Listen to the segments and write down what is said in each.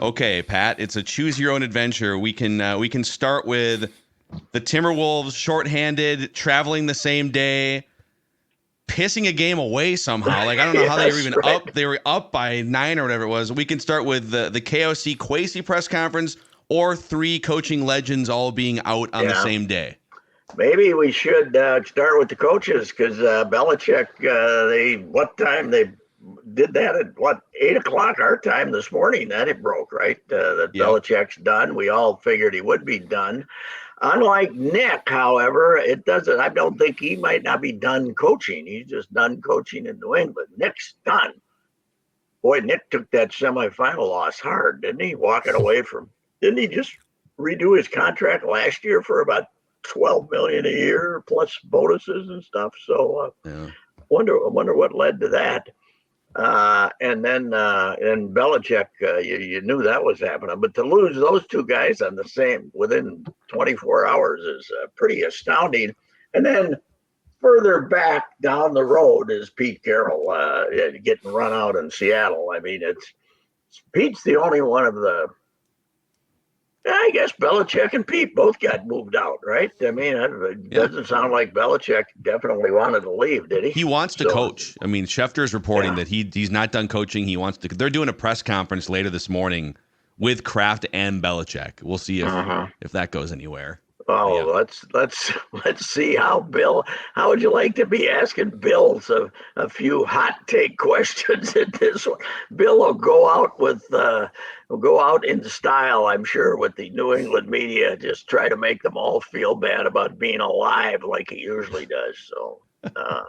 Okay, Pat, it's a choose your own adventure. We can start with the Timberwolves shorthanded, traveling the same day, pissing a game away somehow. Like I don't know how they were Yes, even right. up. They were up by 9 or whatever it was. We can start with the KOC Kwesi press conference or three coaching legends all being out on the Yeah. same day. Maybe we should start with the coaches because Belichick. What time they did that at 8 o'clock our time this morning? That it broke right. That Yep. Belichick's done. We all figured he would be done. Unlike Nick, however, it doesn't. I don't think he might not be done coaching. He's just done coaching in New England. Nick's done. Boy, Nick took that semifinal loss hard, didn't he? Walking away from. Didn't he just redo his contract last year for about 12 million a year plus bonuses and stuff? So Yeah. wonder what led to that. And Belichick, you knew that was happening, but to lose those two guys on the same within 24 hours is pretty astounding. And then further back down the road is Pete Carroll getting run out in Seattle. I mean, it's Pete's the only one of the. I guess Belichick and Pete both got moved out, right? I mean, it Yeah. doesn't sound like Belichick definitely wanted to leave, did he? He wants to So, coach. I mean, Schefter's reporting yeah. that he's not done coaching. He wants to. They're doing a press conference later this morning with Kraft and Belichick. We'll see Uh-huh. if that goes anywhere. But Oh, yeah. let's see how Bill. How would you like to be asking Bill a few hot take questions at this one? Bill will go out in style, I'm sure, with the New England media, just try to make them all feel bad about being alive like he usually does. So, uh,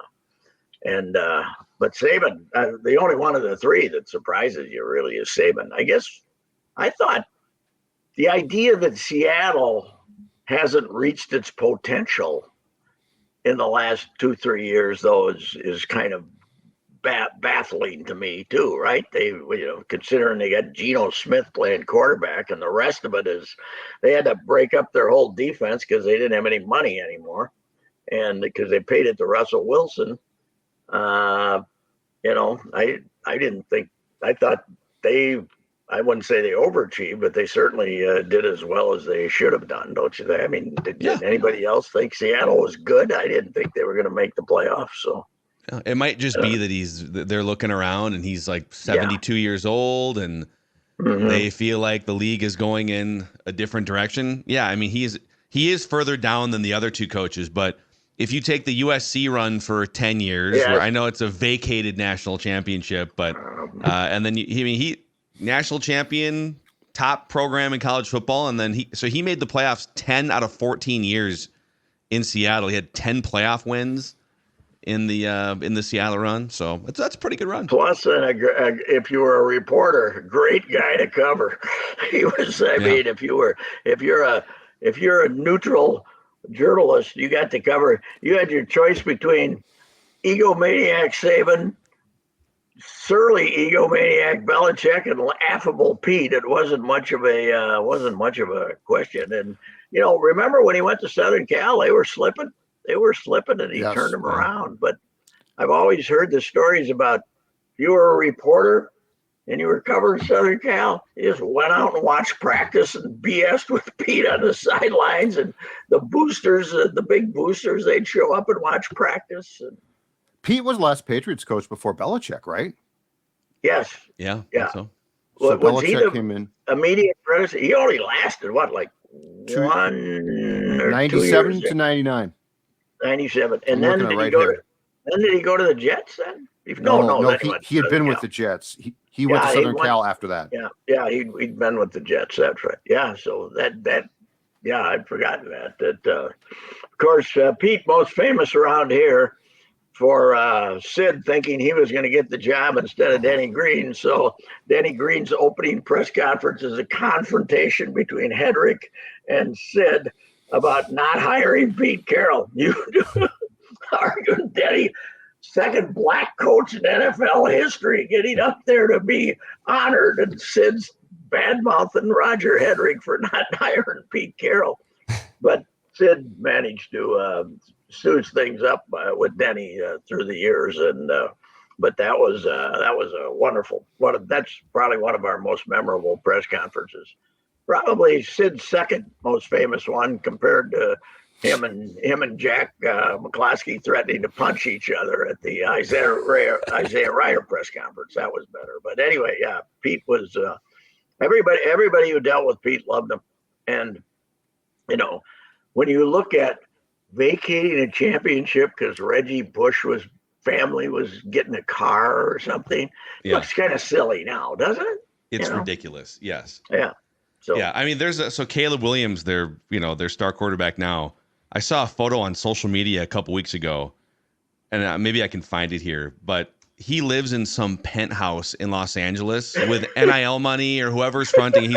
and but Saban, the only one of the three that surprises you really is Saban. I guess I thought the idea that Seattle hasn't reached its potential in the last 2-3 years, though, is kind of baffling to me too. Right? Considering they got Geno Smith playing quarterback, and the rest of it is they had to break up their whole defense because they didn't have any money anymore, and because they paid it to Russell Wilson. Uh, I didn't think. I thought they I wouldn't say they overachieved, but they certainly did as well as they should have done, don't you think? I mean, Yeah. did anybody else think Seattle was good? I didn't think they were going to make the playoffs. So, Yeah. It might just uh, be that they're looking around and he's like yeah. 72 years old and Hmm. they feel like the league is going in a different direction. Yeah, I mean he is further down than the other two coaches, but if you take the USC run for 10 years, where Yes. I know it's a vacated national championship, but Um, and then he national champion, top program in college football, and then he made the playoffs 10 out of 14 years in Seattle. He had 10 playoff wins in the Seattle run, so that's a pretty good run. Plus, if you were a reporter, great guy to cover. He was. I Yeah. mean, if you're a if you're a neutral journalist, you got to cover. You had your choice between egomaniac Saban, surly egomaniac Belichick, and affable Pete. It wasn't much of a question. And remember when he went to Southern Cal, they were slipping, and he turned Yes. them Yeah. around. But I've always heard the stories about you were a reporter and you were covering Southern Cal. You just went out and watched practice and BS with Pete on the sidelines, and the boosters, the big boosters, they'd show up and watch practice. And Pete was last Patriots coach before Belichick, right? yes, Yeah, I think yeah. so. So Was he Belichick the came in immediate predecessor? He only lasted what, like two, 1 or 2 years? 97 to 99. 97, and I'm looking at right here. Then did he go to the Jets? Then no. No. Then he went to He had Southern been with Cal. the Jets. He went to Yeah, he Southern went. Cal after that. Yeah. He'd been with the Jets. That's right. Yeah. So that yeah, I'd forgotten that. Of course, Pete most famous around here for Sid thinking he was going to get the job instead of Denny Green. So Denny Green's opening press conference is a confrontation between Hedrick and Sid about not hiring Pete Carroll. You arguing Denny, second black coach in NFL history, getting up there to be honored, and Sid's bad mouthing Roger Hedrick for not hiring Pete Carroll. But Sid managed to stooge things up with Denny through the years, and But that was a wonderful that's probably one of our most memorable press conferences. Probably Sid's second most famous one, compared to him and Jack McCloskey threatening to punch each other at the Isaiah Ryder press conference. That was better. But anyway, yeah, Pete was everybody who dealt with Pete loved him. And when you look at vacating a championship because Reggie Bush's family was getting a car or something, it looks kind of silly now, doesn't it? It's ridiculous. Yes. Yeah. So yeah, I mean, so Caleb Williams, their star quarterback now. I saw a photo on social media a couple weeks ago, and maybe I can find it here, but he lives in some penthouse in Los Angeles with NIL money or whoever's fronting.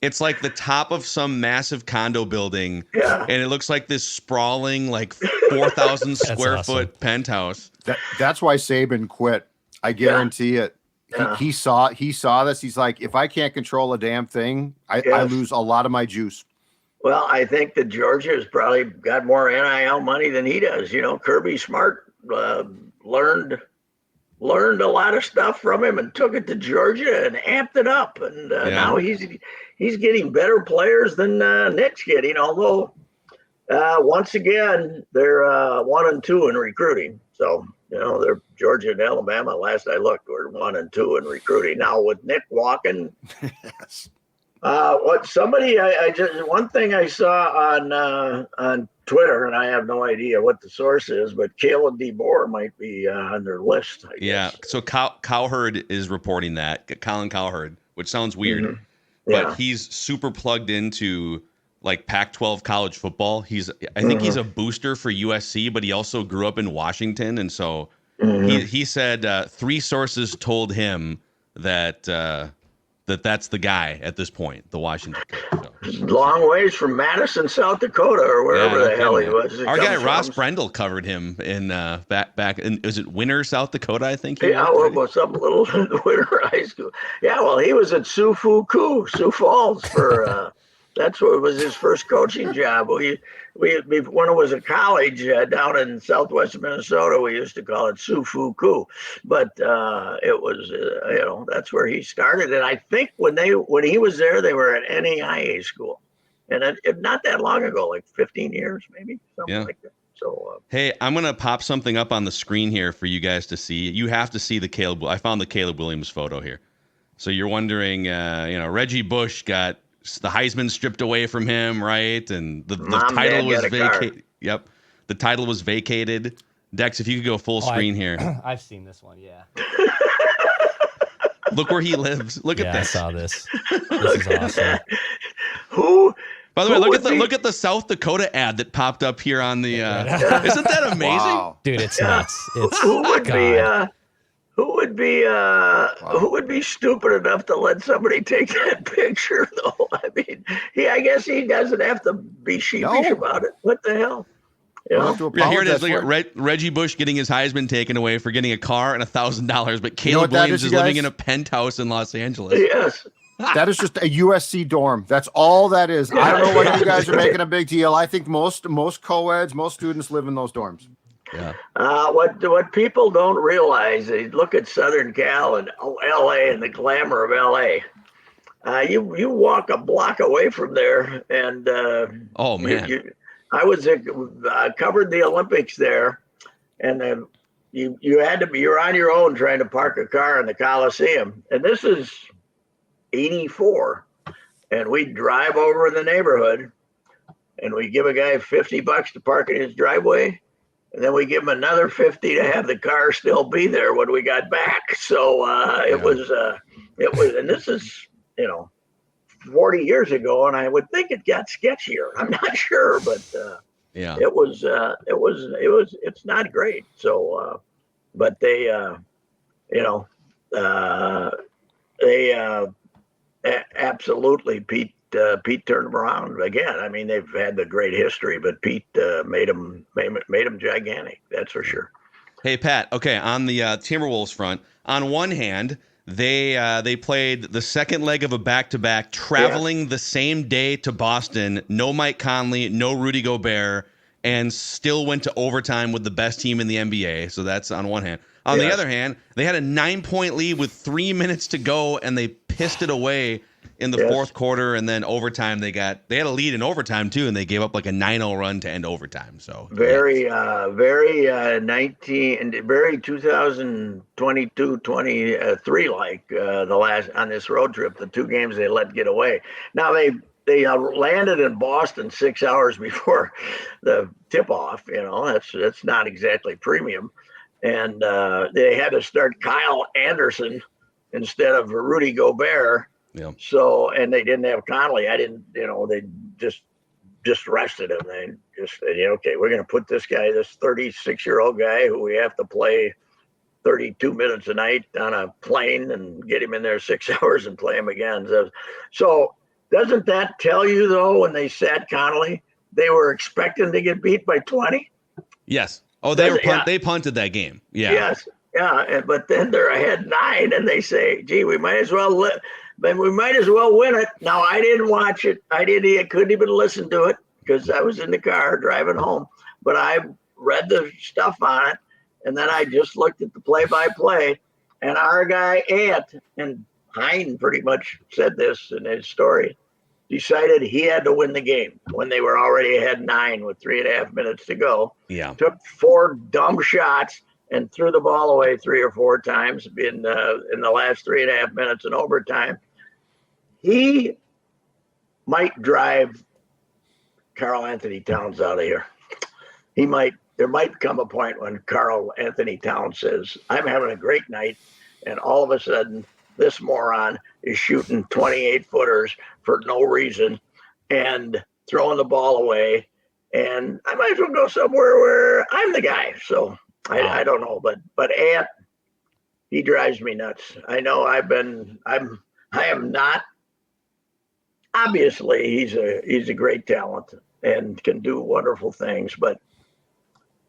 It's like the top of some massive condo building, and it looks like this sprawling, like 4,000 square foot penthouse. That's why Saban quit. I guarantee it. Yeah. He saw this. He's like, if I can't control a damn thing, I lose a lot of my juice. Well, I think that Georgia has probably got more NIL money than he does. Kirby Smart learned a lot of stuff from him and took it to Georgia and amped it up. And now he's getting better players than Nick's getting. Although once again they're 1-2 in recruiting. So they're Georgia and Alabama. Last I looked, were 1-2 in recruiting. Now with Nick walking. Yes. One thing I saw on Twitter, and I have no idea what the source is, but Caleb DeBoer might be on their list. I guess. So Cowherd is reporting that, Colin Cowherd, which sounds weird, Mm-hmm. Yeah. but he's super plugged into like Pac-12 college football. I think he's a booster for USC, but he also grew up in Washington, and so he said 3 sources told him that. That's the guy at this point, the Washington coach. So. Long ways from Madison, South Dakota, or wherever the hell he was. Our guy Ross Brendel covered him in back in, is it Winter, South Dakota? I think. Some little Winter high school. Yeah, well, he was at Sioux Falls for. That's what was his first coaching job. When it was a college down in southwest Minnesota, we used to call it Sioux Fuku, but it was that's where he started. And I think when he was there, they were at NAIA school, and it not that long ago, like 15 years maybe, something like that. So hey, I'm gonna pop something up on the screen here for you guys to see. You have to see the Caleb. I found the Caleb Williams photo here. So you're wondering, Reggie Bush got the Heisman stripped away from him, right? And the title was vacated. Yep. The title was vacated. Dex, if you could go full screen here. I've seen this one, yeah. Look where he lives. Look at this. I saw this. This is awesome. By the way, look at the South Dakota ad that popped up here on the isn't that amazing? Wow. Dude, it's nuts. Who would be stupid enough to let somebody take that picture, though? I mean, I guess he doesn't have to be sheepish about it. What the hell? Yeah, here it is. Reggie Bush getting his Heisman taken away for getting a car and $1,000, but Caleb Williams is living in a penthouse in Los Angeles. Yes. That is just a USC dorm. That's all that is. I don't know what you guys are making a big deal. I think most co-eds, most students live in those dorms. Yeah. What people don't realize, they look at Southern Cal and LA and the glamour of LA. You walk a block away from there, and oh man, I was covered the Olympics there, and you're on your own trying to park a car in the Coliseum, and this is '84, and we drive over in the neighborhood, and we give a guy $50 to park in his driveway. And then we give him another 50 to have the car still be there when we got back. So it was, and this is, 40 years ago, and I would think it got sketchier. I'm not sure, but it's not great. So, but they absolutely, Pete turned them around again. I mean, they've had the great history, but Pete made them gigantic. That's for sure. Hey, Pat. Okay, on the Timberwolves front, on one hand, they played the second leg of a back-to-back, traveling the same day to Boston. No Mike Conley, no Rudy Gobert, and still went to overtime with the best team in the NBA. So that's on one hand. On the other hand, they had a 9-point lead with 3 minutes to go, and they pissed it away in the fourth quarter, and then overtime they had a lead in overtime too, and they gave up like a 9-0 run to end overtime. So very 2022-23 like the last on this road trip, the 2 games they let get away. Now they landed in Boston 6 hours before the tip off. That's not exactly premium, and they had to start Kyle Anderson instead of Rudy Gobert. Yeah. So, and they didn't have Connolly. They just rested him. They just said, okay, we're going to put this 36-year-old guy who we have to play 32 minutes a night on a plane and get him in there 6 hours and play him again. So doesn't that tell you, though, when they sat Connolly, they were expecting to get beat by 20? Yes. Oh, they punted that game. Yeah. Yes. Yeah. But then they're ahead 9, and they say, gee, we might as well win it. Now, I didn't watch it. I couldn't even listen to it because I was in the car driving home. But I read the stuff on it, and then I just looked at the play-by-play. And our guy, Ant, and Hein pretty much said this in his story, decided he had to win the game when they were already ahead 9 with 3.5 minutes to go. Yeah. Took 4 dumb shots and threw the ball away 3 or 4 times in the last 3.5 minutes in overtime. He might drive Karl Anthony Towns out of here. There might come a point when Karl Anthony Towns says, I'm having a great night, and all of a sudden this moron is shooting 28-footers for no reason and throwing the ball away, and I might as well go somewhere where I'm the guy. So I don't know, but Ant, he drives me nuts. I know I am not. Obviously, he's a great talent and can do wonderful things. But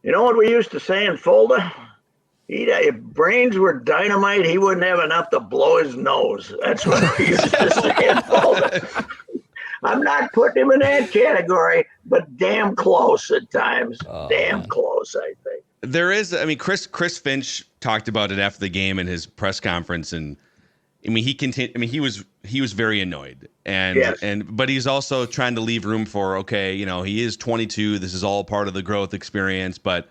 you know what we used to say in Fulda? If brains were dynamite, he wouldn't have enough to blow his nose. That's what we used to say in Fulda. I'm not putting him in that category, but damn close at times. Damn close, I think. There is, Chris Finch talked about it after the game in his press conference, and he was very annoyed, but he's also trying to leave room for, he is 22. This is all part of the growth experience, but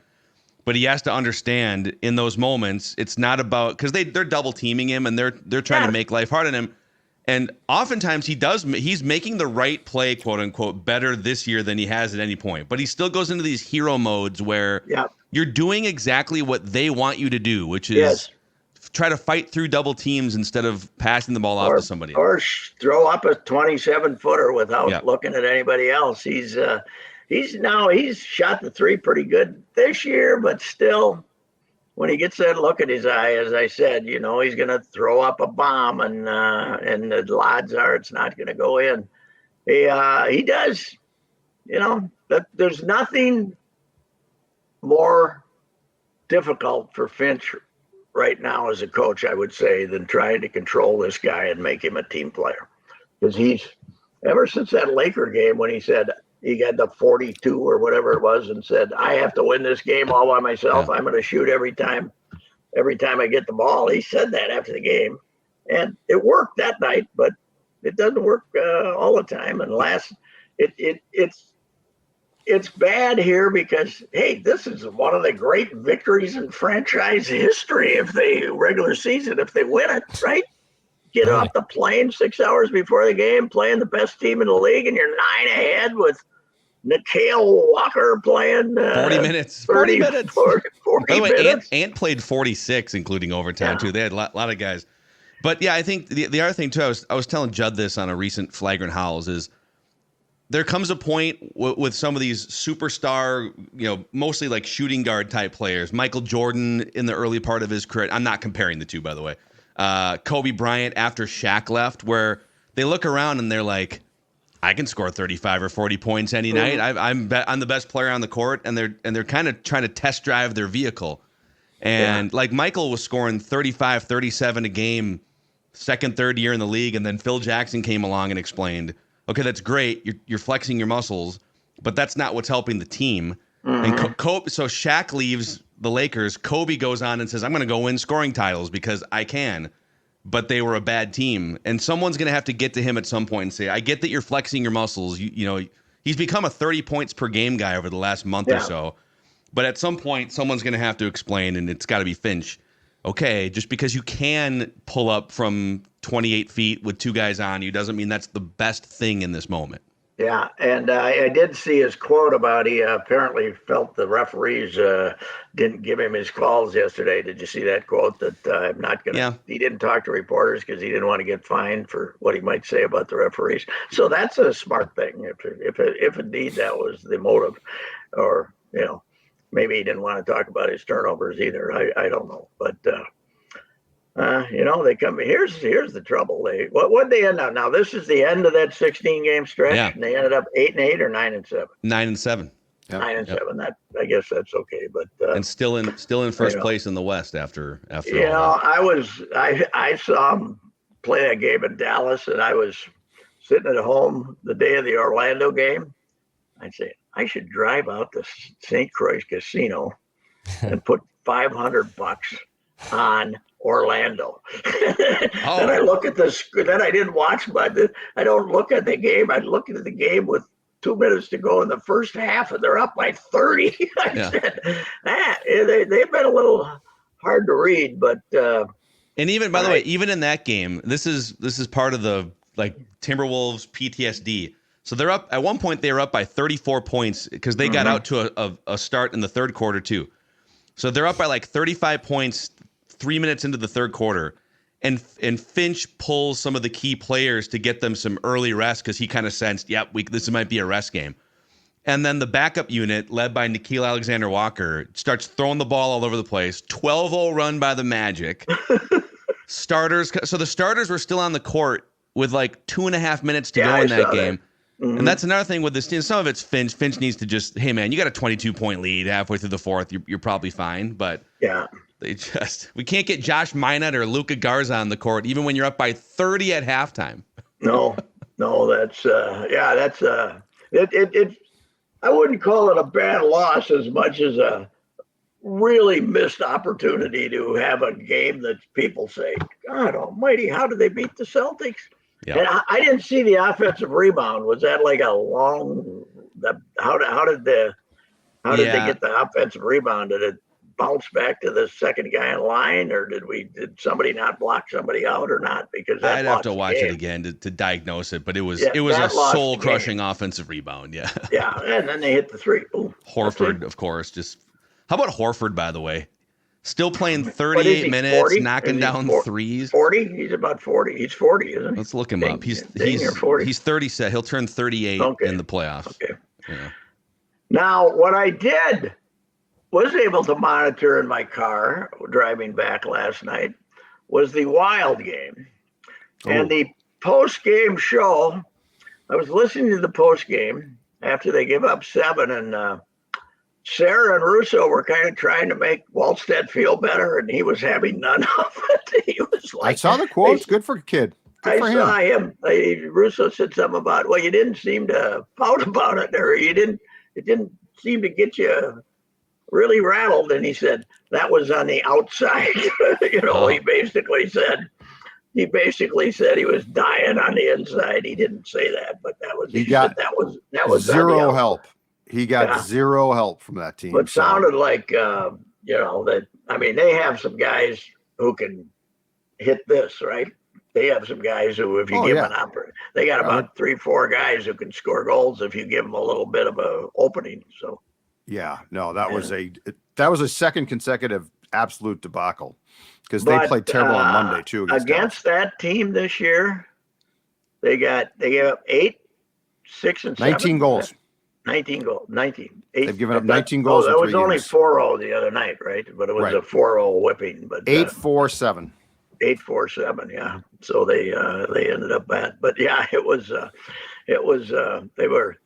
he has to understand in those moments, it's not about, because they're double teaming him and they're trying to make life hard on him. And oftentimes he's making the right play, quote unquote, better this year than he has at any point. But he still goes into these hero modes where you're doing exactly what they want you to do, which is try to fight through double teams instead of passing the ball off to somebody else. Or throw up a 27-footer without looking at anybody else. He's shot the 3 pretty good this year, but still, when he gets that look at his eye, as I said, he's going to throw up a bomb, and the odds are it's not going to go in. He does, there's nothing more difficult for Finch right now as a coach, I would say, than trying to control this guy and make him a team player. Because he's, ever since that Laker game when he said, he got the 42 or whatever it was and said, I have to win this game all by myself. I'm going to shoot every time I get the ball. He said that after the game, and it worked that night, but it doesn't work all the time. And it's bad here because, hey, this is one of the great victories in franchise history if they win it, right? Get off the plane 6 hours before the game, playing the best team in the league, and you're 9 ahead with Nickeil Walker playing 40 minutes. 40 minutes. 40 By the way, minutes. Ant played 46, including overtime, too. They had a lot of guys. But, I think the other thing, too, I was telling Judd this on a recent Flagrant Howls, is there comes a point with some of these superstar, mostly like shooting guard type players. Michael Jordan in the early part of his career. I'm not comparing the two, by the way. Kobe Bryant after Shaq left, where they look around and they're like, I can score 35 or 40 points any night. I'm the best player on the court, and they're kind of trying to test drive their vehicle. And like Michael was scoring 35, 37 a game, second, third year in the league, and then Phil Jackson came along and explained, okay, that's great. You're flexing your muscles, but that's not what's helping the team. And so Shaq leaves the Lakers, Kobe goes on and says, I'm going to go win scoring titles because I can, but they were a bad team. And someone's going to have to get to him at some point and say, I get that you're flexing your muscles. You know, he's become a 30 points per game guy over the last month or so. But at some point, someone's going to have to explain, and it's got to be Finch. Okay, just because you can pull up from 28 feet with two guys on you doesn't mean that's the best thing in this moment. Yeah, and I did see his quote about he apparently felt the referees didn't give him his calls yesterday. Did you see that quote? That I'm not going to. Yeah. He didn't talk to reporters because he didn't want to get fined for what he might say about the referees. So that's a smart thing. If indeed that was the motive, or maybe he didn't want to talk about his turnovers either. I don't know, but. They come. Here's the trouble. What they end up now? This is the end of that 16-game stretch, and they ended up 8-8 or 9-7. 9-7. Yep. 9-7. That I guess that's okay, but and still in first place in the West after. I saw him play a game in Dallas, and I was sitting at home the day of the Orlando game. I'd say I should drive out to St. Croix Casino and put $500 on Orlando. And I look at then I didn't watch, but I don't look at the game. I look at the game with 2 minutes to go in the first half, and they're up by 30. I said, they've been a little hard to read, but and even by the way, even in that game, this is part of the Timberwolves PTSD. So they're up at one point. They were up by 34 points because they got out to a start in the third quarter too. So they're up by 35 points 3 minutes into the third quarter, and Finch pulls some of the key players to get them some early rest because he kind of sensed, this might be a rest game. And then the backup unit, led by Nickeil Alexander-Walker, starts throwing the ball all over the place. 12-0 run by the Magic. So the starters were still on the court with 2.5 minutes to go in that game. And that's another thing with this team. Some of it's Finch. Finch needs to just, hey, man, you got a 22-point lead halfway through the fourth. You're probably fine. But we can't get Josh Minot or Luka Garza on the court, even when you're up by 30 at halftime. No, that's I wouldn't call it a bad loss as much as a really missed opportunity to have a game that people say, God almighty, how did they beat the Celtics? Yeah. And I didn't see the offensive rebound. Was that a long? How did they get the offensive rebound? Did it bounce back to the second guy in line, or did somebody not block somebody out or not? Because I'd have to watch it again to diagnose it. But it was a soul crushing offensive rebound. Yeah. Yeah, and then they hit the three. Ooh, Horford, of course. How about Horford, by the way? Still playing 38 minutes, 40? knocking down threes. 40? He's about 40. He's 40, isn't he? Let's look him up. He's 40. He's 30 set. He'll turn 38 in the playoffs. Okay. Yeah. Now, what I was able to monitor in my car driving back last night was the Wild game. And the post-game show, I was listening to the post-game after they give up 7, and Sarah and Russo were kind of trying to make Wallstedt feel better, and he was having none of it. He was I saw the quotes. Good for kid. Good for saw him. Russo said something about, you didn't seem to pout about it, or it didn't seem to get you really rattled. And he said that was on the outside. He basically said he was dying on the inside. He didn't say that, but that was zero help. He got zero help from that team. But sounded like, that. I mean, they have some guys who can hit this, right? They have some guys who, if you give them an opportunity, they got about 3-4 guys who can score goals if you give them a little bit of a opening. So, that was a second consecutive absolute debacle because they played terrible on Monday too. Against that team this year, they gave up 8, 6, and 7. 19 goals. 19 goals. 19. They've given up 19 goals. That was only 4-0 the other night, right? But it was a 4-0 whipping. But 8-4-7. 8-4-7, yeah. So they ended up at. But yeah, it was. They were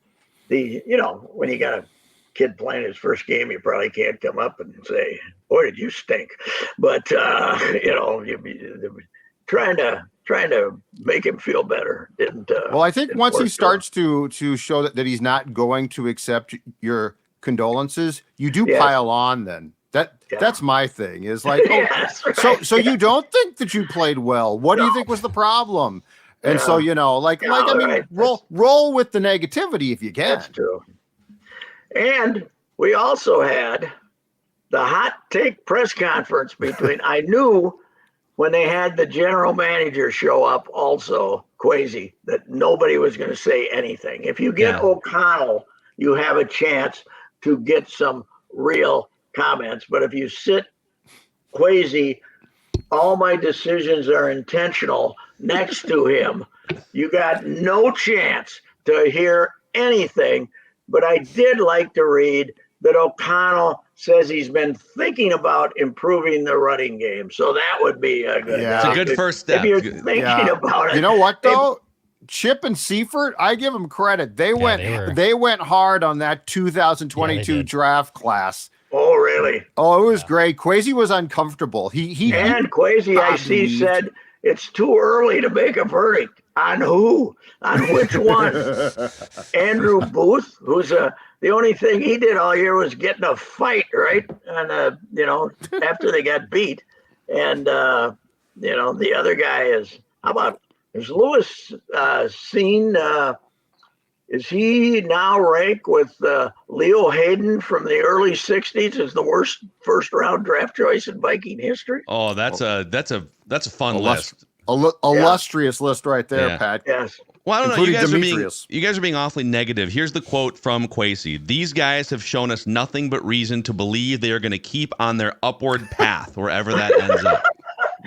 when you got a kid playing his first game, you probably can't come up and say, "Boy, did you stink!" But you trying to make him feel better didn't. Well, I think once he starts to show that he's not going to accept your condolences, you do pile on then That's my thing. Is like, Yes, right. so you don't think that you played well? What do you think was the problem? And so I mean, right. roll with the negativity if you can. That's true. And we also had the hot take press conference between. I knew when they had the general manager show up, also Kwesi, that nobody was going to say anything. If you get O'Connell, you have a chance to get some real comments. But if you sit Kwesi, all my decisions are intentional next to him, you got no chance to hear anything. But I did like to read that O'Connell says he's been thinking about improving the running game. So that would be a good. Yeah. It's a good first step. If you're thinking about it, you know what though, Chip and Seifert, I give them credit. They went hard on that 2022 draft class. Oh really? Oh, it was great. Kwesi was uncomfortable. And Kwesi, I see, said it's too early to make a verdict on who, on which one. Andrew Booth, who's the only thing he did all year was get in a fight, right? And after they got beat, and the other guy is Reusse seen? Is he now ranked with Leo Hayden from the early '60s as the worst first-round draft choice in Viking history? Oh, that's a fun list. Illustrious list right there, Yeah. Pat. Yes. Well, I don't know. Including You guys are being awfully negative. Here's the quote from Kwesi. These guys have shown us nothing but reason to believe they are going to keep on their upward path wherever that ends up.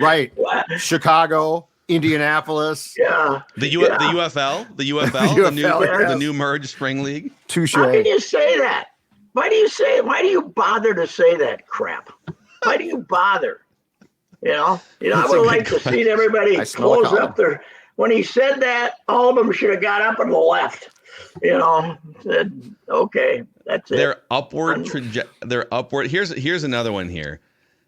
Right. Chicago, Indianapolis. Yeah. The UFL, the new merged spring league. Touche. How can you say that? Why do you bother to say that crap? Why do you bother? I would like to see everybody close up their. When he said that, all of them should have got up and left. Said, okay, that's it. Their upward. Here's another one here.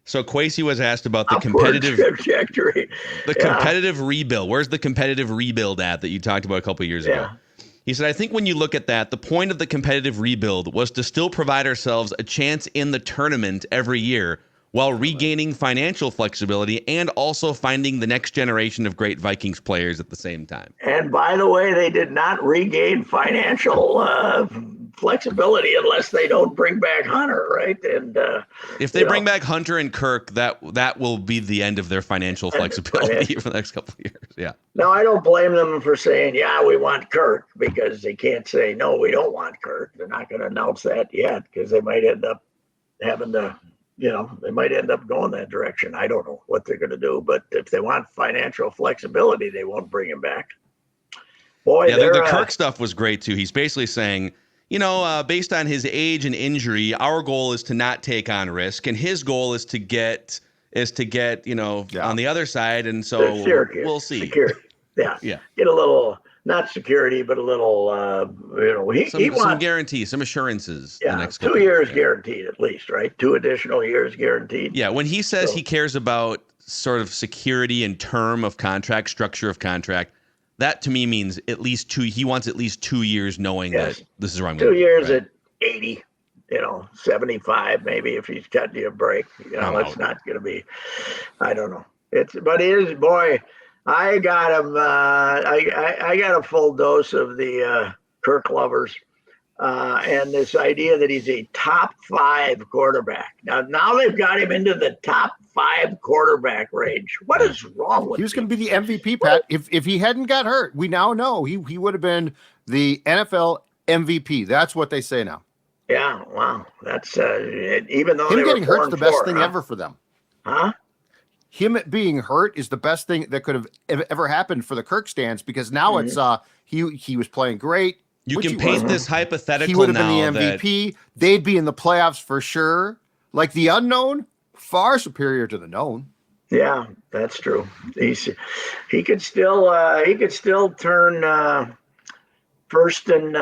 So Kwesi was asked about the competitive trajectory, competitive rebuild. Where's the competitive rebuild at that you talked about a couple of years ago? He said, I think when you look at that, the point of the competitive rebuild was to still provide ourselves a chance in the tournament every year while regaining financial flexibility and also finding the next generation of great Vikings players at the same time. And by the way, they did not regain financial flexibility unless they don't bring back Hunter, right? And if they bring back Hunter and Kirk, that will be the end of their financial flexibility for the next couple of years. Yeah. No, I don't blame them for saying, we want Kirk, because they can't say, no, we don't want Kirk. They're not going to announce that yet, because they might end up having to, they might end up going that direction. I don't know what they're going to do, but if they want financial flexibility, they won't bring him back. Boy, the Kirk stuff was great too. He's basically saying, based on his age and injury, our goal is to not take on risk, and his goal is to get on the other side, and so we'll see. Security. Yeah. Get a little, not security, but a little, he wants some guarantees, some assurances. Yeah, the next 2 years guaranteed at least, right? 2 additional years guaranteed. Yeah, when he says he cares about sort of security and term of contract, structure of contract, that to me means at least 2. He wants at least 2 years knowing that this is where I'm going. 2 years at 80, 75 maybe if he's cutting you a break. It's not going to be. I don't know. Boy. I got him. I got a full dose of the Kirk lovers, and this idea that he's a top 5 quarterback. Now they've got him into the top 5 quarterback range. What is wrong with him? He was going to be the MVP, Pat. If he hadn't got hurt, we now know he would have been the NFL MVP. That's what they say now. Yeah, wow. That's even though him getting hurt's the best thing ever for them. Huh? Him being hurt is the best thing that could have ever happened for the Kirk stands, because now it's he was playing great. You can paint this hypothetical. He would have been the MVP. They'd be in the playoffs for sure. Like the unknown, far superior to the known. Yeah, that's true. He could still turn first and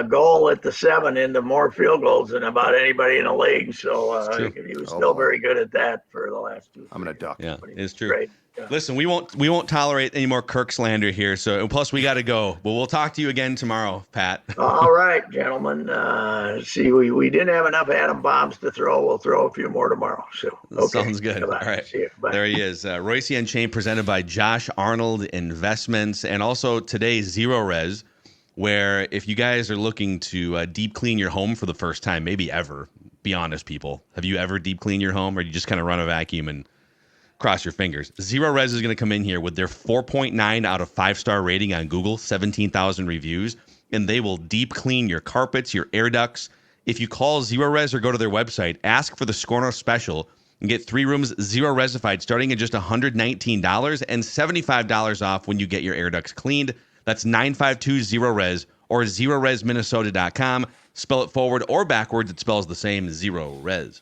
goal at the 7 into more field goals than about anybody in the league. So he was still very good at that for the last 2 years. I'm gonna duck. Yeah, it's true. Great. Yeah. Listen, we won't tolerate any more Kirk slander here. So plus we got to go, but we'll talk to you again tomorrow, Pat. All right, gentlemen. See, we didn't have enough atom bombs to throw. We'll throw a few more tomorrow. So okay. Sounds good. Bye-bye. All right, see you. Bye. There he is, Reusse Unchained, presented by Josh Arnold Investments, and also today Zero Res, where if you guys are looking to deep clean your home for the first time, maybe ever. Be honest, people. Have you ever deep cleaned your home, or you just kind of run a vacuum and cross your fingers? Zero Res is going to come in here with their 4.9 out of 5-star rating on Google, 17,000 reviews, and they will deep clean your carpets, your air ducts. If you call Zero Res or go to their website, ask for the Scorno special and get 3 rooms Zero Resified starting at just $119 and $75 off when you get your air ducts cleaned. That's 952 Zero Res or ZeroResMinnesota.com. Spell it forward or backwards, it spells the same, Zero Res.